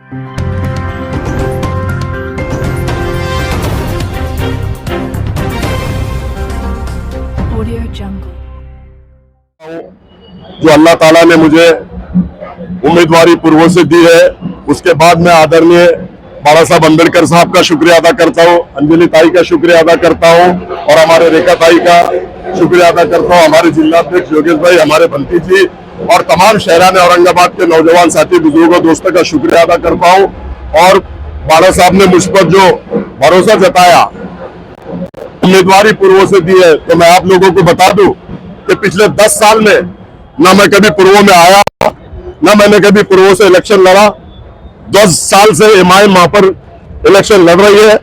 जो अल्लाह ताला ने मुझे उम्मीदवारी पूर्व से दी है, उसके बाद मैं आदरणीय बाबा साहब अम्बेडकर साहब का शुक्रिया अदा करता हूँ, अंजलि ताई का शुक्रिया अदा करता हूँ और हमारे रेखा ताई का शुक्रिया अदा करता हूँ, हमारे जिलाध्यक्ष योगेश भाई, हमारे बंटी जी और तमाम शहरान औरंगाबाद के नौजवान साथी बुजुर्गों दोस्तों का शुक्रिया अदा करता हूँ। और बाबा साहब ने मुझ पर जो भरोसा जताया, उम्मीदवारी पूर्व से दी है, तो मैं आप लोगों को बता दूं कि पिछले 10 साल में ना मैं कभी पूर्व में आया, ना मैंने कभी पूर्व से इलेक्शन लड़ा। 10 साल से एमआईएम वहां पर इलेक्शन लड़ रही है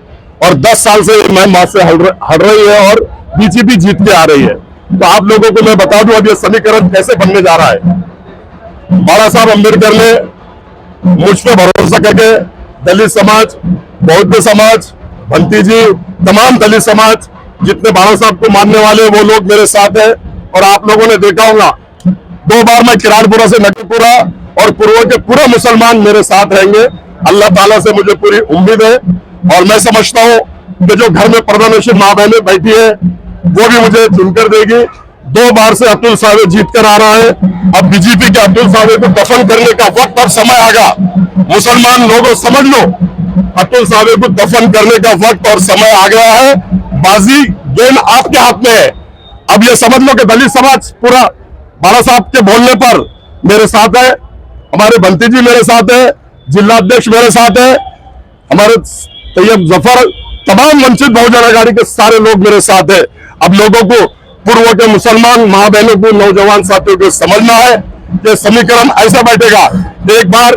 और 10 साल से एमआईएम वहां से हट रही है और बीजेपी जीत के आ रही है। तो आप लोगों को मैं बता दूं अब ये समीकरण कैसे बनने जा रहा है। बाबा साहब अम्बेडकर ने मुझ पर भरोसा करके दलित समाज, बौद्ध समाज, भंती जी, तमाम दलित समाज जितने बाबा साहब को मानने वाले वो लोग मेरे साथ हैं। और आप लोगों ने देखा होगा 2 बार मैं किराड़पुरा से नकीपुरा और पूर्व के पूरे मुसलमान मेरे साथ रहेंगे। अल्लाह ताला से मुझे पूरी उम्मीद है और मैं समझता हूँ कि जो घर में प्रधानमंत्री माँ बहनें बैठी है वो भी मुझे चुनकर देगी। 2 बार से अब्दुल सावेद जीत कर आ रहा है। अब बीजेपी के अब्दुल सावेद को दफन करने का वक्त और समय आगा। मुसलमान लोगों समझ लो, अब्दुल सावेद को दफन करने का वक्त और समय आ गया है। बाजी गेम आपके हाथ में है। अब ये समझ लो कि दलित समाज पूरा बाबा साहब के बोलने पर मेरे साथ है, हमारे बंटी जी मेरे साथ है, जिलाध्यक्ष मेरे साथ है, हमारे तैयब जफर, तमाम वंचित बहुजन आघाड़ी के सारे लोग मेरे साथ है। अब लोगों को, पूर्व के मुसलमान माँ बहनों को, नौजवान साथियों को समझना है कि समीकरण ऐसा बैठेगा। एक बार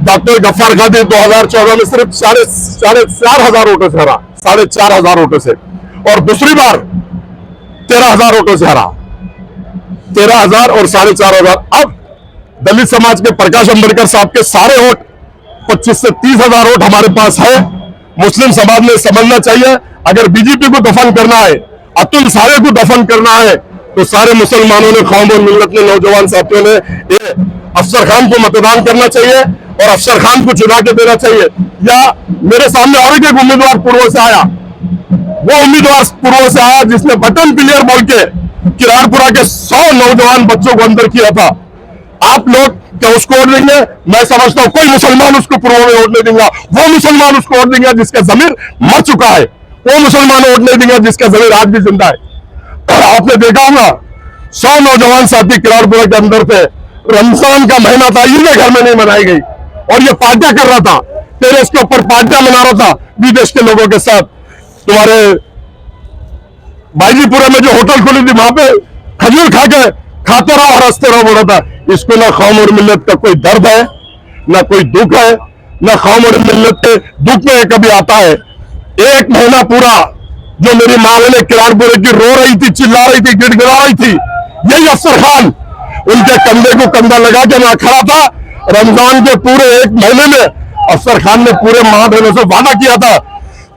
डॉक्टर गफ्फार खादी 2014 में सिर्फ 4,500 वोटों से हरा, 4,500 वोटों से, और दूसरी बार 13,000 वोटों से हरा, 13,000 और 4,500। अब दलित समाज के प्रकाश अंबेडकर साहब के सारे वोट 25 से 30,000 वोट हमारे पास है। मुस्लिम समाज ने समझना चाहिए, अगर बीजेपी को दफन करना है, अतुल सारे को दफन करना है, तो सारे मुसलमानों ने, कौम और मिल्लत ने, नौजवान साथियों ने अफसर खान को मतदान करना चाहिए और अफसर खान को चुना के देना चाहिए। या मेरे सामने और एक उम्मीदवार पूर्व से आया, वो उम्मीदवार पूर्व से आया जिसने बटन क्लियर बोल के किराड़पुरा के 100 नौजवान बच्चों को अंदर किया था। आप लोग क्या उसको वोट देंगे? मैं समझता हूं कोई मुसलमान उसको पूर्व में वोट नहीं देगा। वो मुसलमान उसको वोट देंगे जिसका जमीर मर चुका है, वो मुसलमान वोट नहीं देंगे जिसका जमीर आज भी जिंदा है। आपने देखा होगा 100 नौजवान साथी किराड़पुरा के अंदर थे। रमजान का महीना था, इनके घर में नहीं मनाई गई और ये पार्टियां कर रहा था, टेरेस के ऊपर पार्टियां मना रहा था विदेश के लोगों के साथ। तुम्हारे बाईजीपुरा में जो होटल खुली थी वहां पे खजूर खा के खाते रहो और हंसते रहो बोला था। इसको ना कौम और मिल्लत का कोई दर्द है, ना कोई दुख है, ना कौम और मिल्लत के दुख में कभी आता है। 1 महीना पूरा जो मेरी मां ने किराड़पुरे की रो रही थी, चिल्ला रही थी, गिड़गिड़ा रही थी, यही अफसर खान उनके कंधे को कंधा लगा के मैं खड़ा था। रमजान के पूरे 1 महीने में अफसर खान ने पूरे मां बहनों से वादा किया था,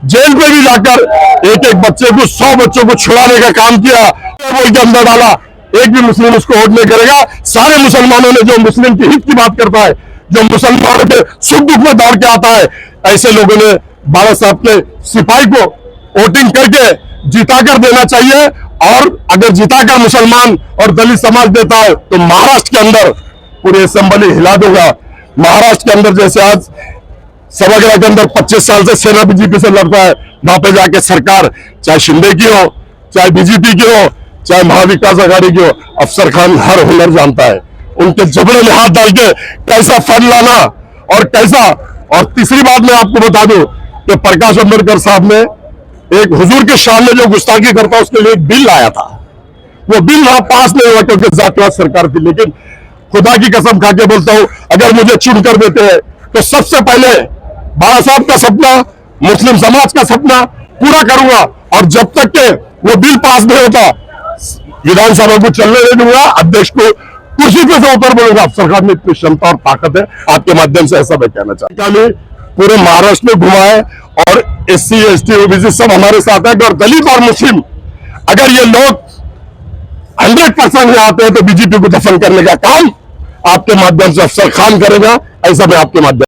जेल पे भी जाकर एक बच्चे को, 100 बच्चों को छुड़ाने का काम किया, बोल के अंदर डाला। एक भी मुस्लिम उसको वोट नहीं करेगा। सारे मुसलमानों ने, जो मुस्लिम की हित की बात करता है, जो मुसलमानों के सुख दुख में दौड़ के आता है, ऐसे लोगों ने बाबा साहब के सिपाही को वोटिंग करके जिताकर देना चाहिए। और अगर जिताकर मुसलमान और दलित समाज देता है तो महाराष्ट्र के अंदर पूरी असेंबली हिला दूंगा। महाराष्ट्र के अंदर जैसे आज सभागृह के अंदर 25 साल से सेना बीजेपी से लड़ता है, वहां पे जाके सरकार चाहे शिंदे की हो, चाहे बीजेपी की हो, चाहे महाविकास आघाड़ी की हो, अफसर खान हर हुनर जानता है। उनके जबड़े में हाथ डाल के कैसा फंड लाना और कैसा। और तीसरी बात मैं आपको बता दूं कि प्रकाश अंबेडकर साहब ने एक हुजूर के शान में जो गुस्ताखी करता उसके लिए एक बिल लाया था। वो बिल वहां पास नहीं हुआ क्योंकि जातिवाद सरकार थी। लेकिन खुदा की कसम खा के बोलता हूं, अगर मुझे चुन कर देते हैं तो सबसे पहले बाबा साहब का सपना, मुस्लिम समाज का सपना पूरा करूंगा। और जब तक के वो बिल पास नहीं होता, विधानसभा को चलने नहीं दूंगा, अध्यक्ष को कुर्सी पे से ऊपर बोलूंगा। अफसर खान में इतनी क्षमता और ताकत है, आपके माध्यम से ऐसा मैं कहना चाहता हूं। पूरे महाराष्ट्र में घुमा है और SC ST OBC सब हमारे साथ है। और दलित और मुस्लिम, अगर ये लोग 100% आते हैं तो बीजेपी को दफन करने का काम आपके माध्यम से अफसर खान करेगा, ऐसा मैं आपके माध्यम